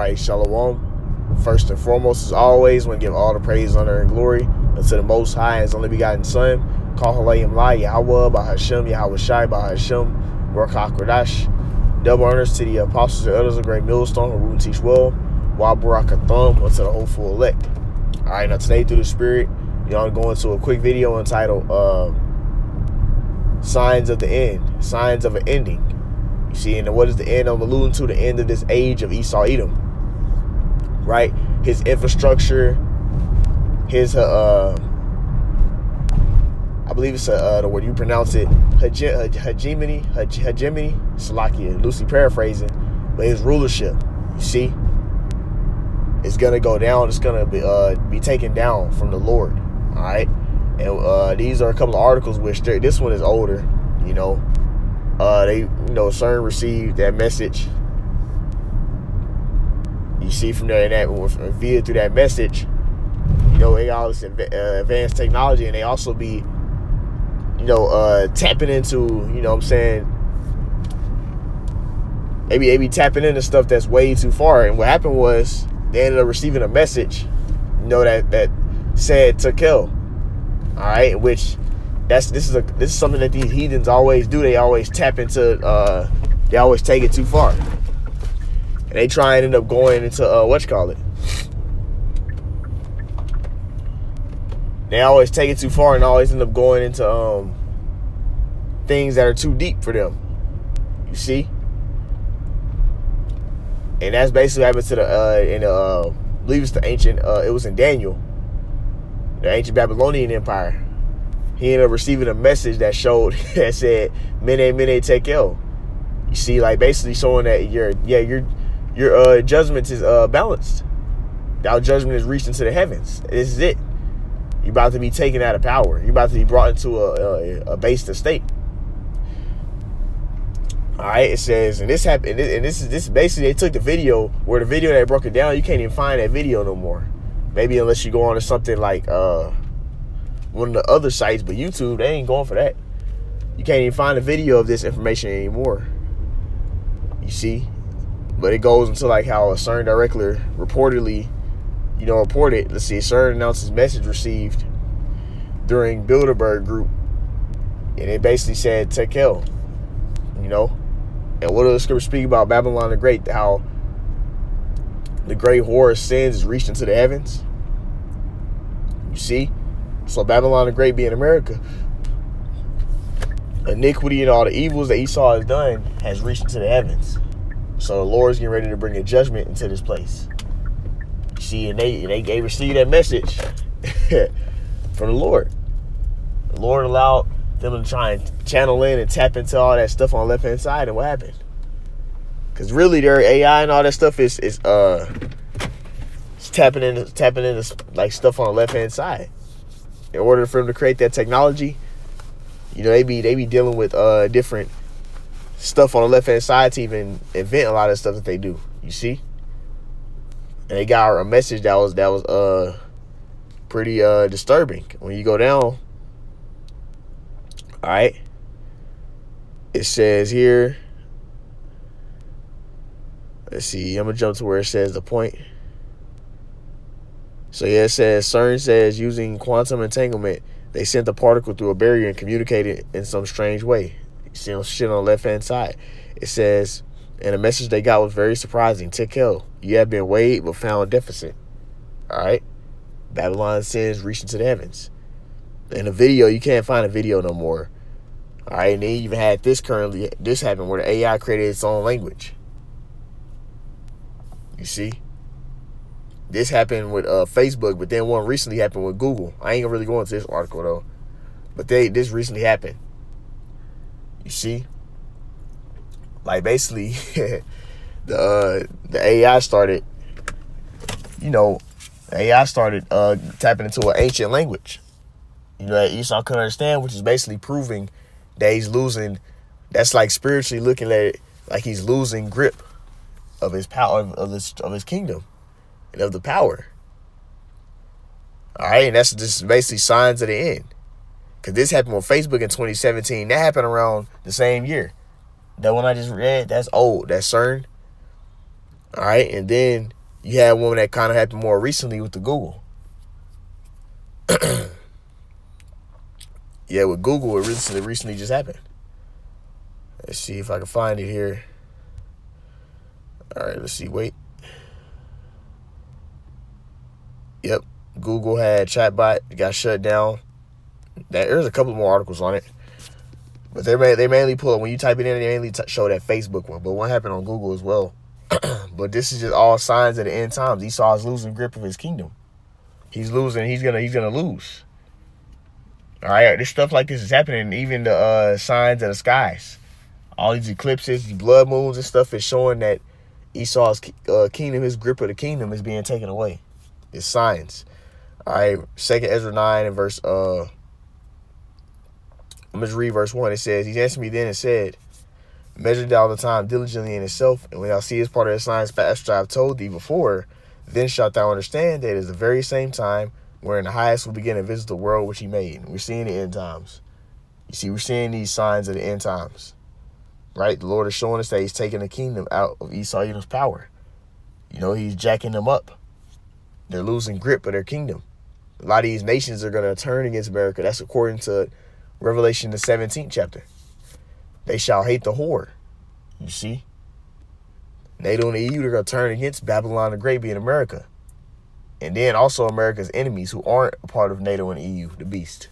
right, shalom. First and foremost, as always, want to give all the praise, honor, and glory unto the Most High and His only begotten Son, call Halayim La Yahweh, Bahashem, Yahweh Shai, Bahashem, Baruch HaKodash. Double honors to the apostles and elders of Great Millstone, who root and teach well, Wa Barak Atham, unto the hopeful elect. All right, now today through the Spirit, I'm going to a quick video entitled Signs of the End, Signs of an Ending. You see, and what is the end I'm alluding to? The end of this age of Esau Edom. Right? His infrastructure, his I believe it's the word you pronounce it, hegemony, Salakia, loosely paraphrasing, but his rulership, you see, it's gonna go down. It's gonna be taken down from the Lord. All right, and these are a couple of articles which this one is older. CERN received that message. You see from there, and that via through that message, they all this advanced technology, and they also be, tapping into, what I'm saying, they be tapping into stuff that's way too far. And what happened was they ended up receiving a message, that said Tekel. All right, which this is something that these heathens always do. They always tap into, they always take it too far. And they try and end up going into, They always take it too far and always end up going into things that are too deep for them. You see? And that's basically what happened to I believe it's the ancient, it was in Daniel, the ancient Babylonian Empire. He ended up receiving a message that that said, Mene, Mene, Tekel. You see, like basically showing that your judgment is balanced. Our judgment is reached into the heavens. This is it. You're about to be taken out of power. You're about to be brought into a based state. All right, it says, and this happened, and this basically, they took the video, where the video that broke it down, you can't even find that video no more. Maybe unless you go on to something like one of the other sites, but YouTube, they ain't going for that. You can't even find a video of this information anymore. You see? But it goes into like how a CERN director reportedly, reported, let's see, CERN announced his message received during Bilderberg Group, and it basically said Tekel, and what does the scripture speak about Babylon the Great, how the great horror of sins is reached into the heavens? You see? So Babylon the Great being America, iniquity and all the evils that Esau has done has reached into the heavens. So the Lord's getting ready to bring a judgment into this place. You see, and they received that message from the Lord. The Lord allowed them to try and channel in and tap into all that stuff on the left hand side, and what happened? Because really, their AI and all that stuff is tapping into like stuff on the left hand side. In order for them to create that technology, they be dealing with different stuff on the left hand side to even invent a lot of stuff that they do. You see, and they got a message that was pretty disturbing. When you go down, all right, it says here. Let's see. I'm gonna jump to where it says the point. So yeah, it says CERN says using quantum entanglement, they sent the particle through a barrier and communicated in some strange way. You see shit on the left hand side. It says, and the message they got was very surprising. Tekel, you have been weighed but found deficit. All right, Babylon's sins reached into the heavens. In the video, you can't find a video no more. All right, and they even had this happened where the AI created its own language. You see? This happened with Facebook, but then one recently happened with Google. I ain't gonna really go into this article though, but this recently happened. You see, like basically, the AI started, tapping into an ancient language, that Esau couldn't understand, which is basically proving that he's losing. That's like spiritually looking at it like he's losing grip of his power, of his kingdom. And of the power. All right, and that's just basically signs of the end. Because this happened on Facebook in 2017. That happened around the same year. That one I just read, that's old. That's CERN. All right, and then You had one that kind of happened more recently with the Google. Yeah, with Google, it recently just happened. Let's see if I can find it here. All right, let's see. Wait. Yep, Google had chatbot. It got shut down. There's a couple more articles on it, but they mainly pull it when you type it in. They mainly show that Facebook one, but one happened on Google as well. But this is just all signs of the end times. Esau is losing grip of his kingdom. He's losing. He's gonna lose. All right, this stuff like this is happening. Even the signs of the skies, all these eclipses, these blood moons and stuff is showing that Esau's kingdom, his grip of the kingdom, is being taken away. It's signs. All right, 2nd Ezra 9 and verse. I'm just read verse 1. It says, "He answered me then and said, Measure thou the time diligently in itself, and when thou seest part of the signs past which I have told thee before, then shalt thou understand that it is the very same time wherein the highest will begin to visit the world which he made." We're seeing the end times. You see, we're seeing these signs of the end times. Right? The Lord is showing us that he's taking the kingdom out of Esau Edom's power. You know, he's jacking them up. They're losing grip of their kingdom. A lot of these nations are going to turn against America. That's according to Revelation, the 17th chapter. They shall hate the whore. You see? NATO and the EU, they're going to turn against Babylon the Great being America. And then also America's enemies who aren't a part of NATO and the EU, the beast.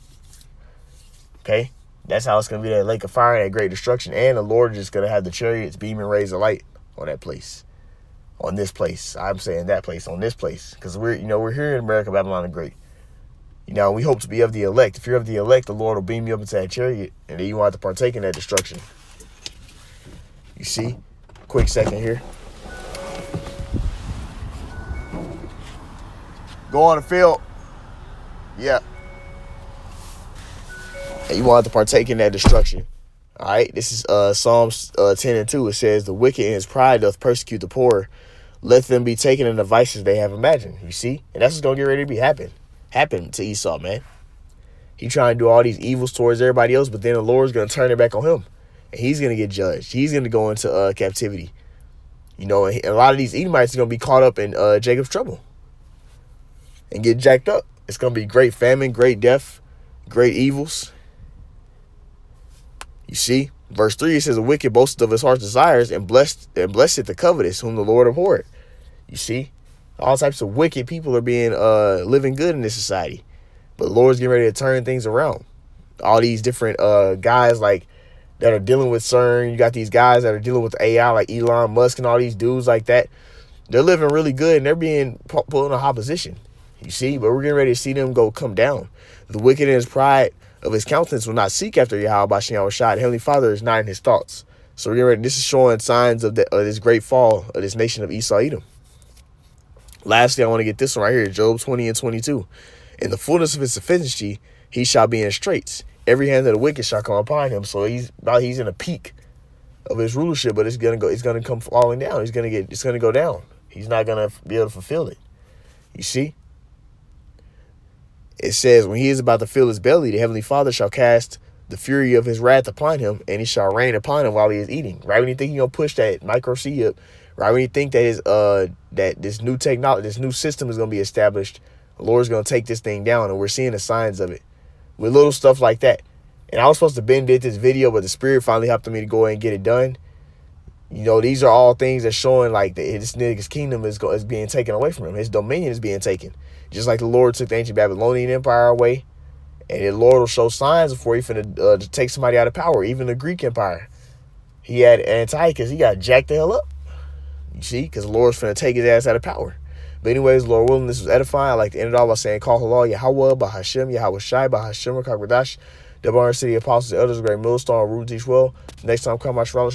Okay? That's how it's going to be, that lake of fire, that great destruction. And the Lord is just going to have the chariots beam and raise a light on that place. On this place. I'm saying that place, on this place. Because we're here in America, Babylon the Great. You know, we hope to be of the elect. If you're of the elect, the Lord will beam you up into that chariot, and then you want to partake in that destruction. You see? Quick second here. Go on the field. Yeah. And you want to partake in that destruction. All right? This is Psalms 10 and 2. It says, "The wicked in his pride doth persecute the poor. Let them be taken in the vices they have imagined." You see? And that's what's going to get ready to be happen to Esau, man. He trying to do all these evils towards everybody else, but then the Lord's going to turn it back on him. And he's going to get judged. He's going to go into captivity. You know, and a lot of these Edomites are going to be caught up in Jacob's trouble and get jacked up. It's going to be great famine, great death, great evils. You see? Verse 3, it says, "A wicked boasteth of his heart's desires, and blessed the covetous, whom the Lord abhorred." You see? All types of wicked people are being living good in this society. But the Lord's getting ready to turn things around. All these different guys like that are dealing with CERN. You got these guys that are dealing with AI like Elon Musk and all these dudes like that. They're living really good and they're being put in a opposition. You see? But we're getting ready to see them come down. "The wicked in his pride of his countenance will not seek after Yahweh Bashem Yahushua. The Heavenly Father is not in his thoughts." So we're getting ready. This is showing signs of this great fall of this nation of Esau Edom. Lastly, I want to get this one right here, Job 20 and 22. "In the fullness of his sufficiency, he shall be in straits. Every hand of the wicked shall come upon him." So he's in a peak of his rulership, but it's gonna come falling down. It's gonna go down. He's not gonna be able to fulfill it. You see? It says, "When he is about to fill his belly, the Heavenly Father shall cast the fury of his wrath upon him, and he shall rain upon him while he is eating." Right when you think he's gonna push that micro C up, right when you think that this new technology, this new system is gonna be established, the Lord's gonna take this thing down, and we're seeing the signs of it with little stuff like that. And I was supposed to did this video, but the Spirit finally helped me to go ahead and get it done. You know, these are all things that's showing like this nigga's kingdom is being taken away from him. His dominion is being taken. Just like the Lord took the ancient Babylonian Empire away. And the Lord will show signs before he finna to take somebody out of power. Even the Greek Empire. He had Antiochus. He got jacked the hell up. You see? Because the Lord's finna take his ass out of power. But anyways, Lord willing, this was edifying. I like to end it all by saying, "Call halal Yahweh, Bahashem, Yahweh Shai, Bahashem, Kakwadash, the Barn City Apostles, the Elders, Great Millstone, Ruth Teach Well." Next time, come out, Shalom.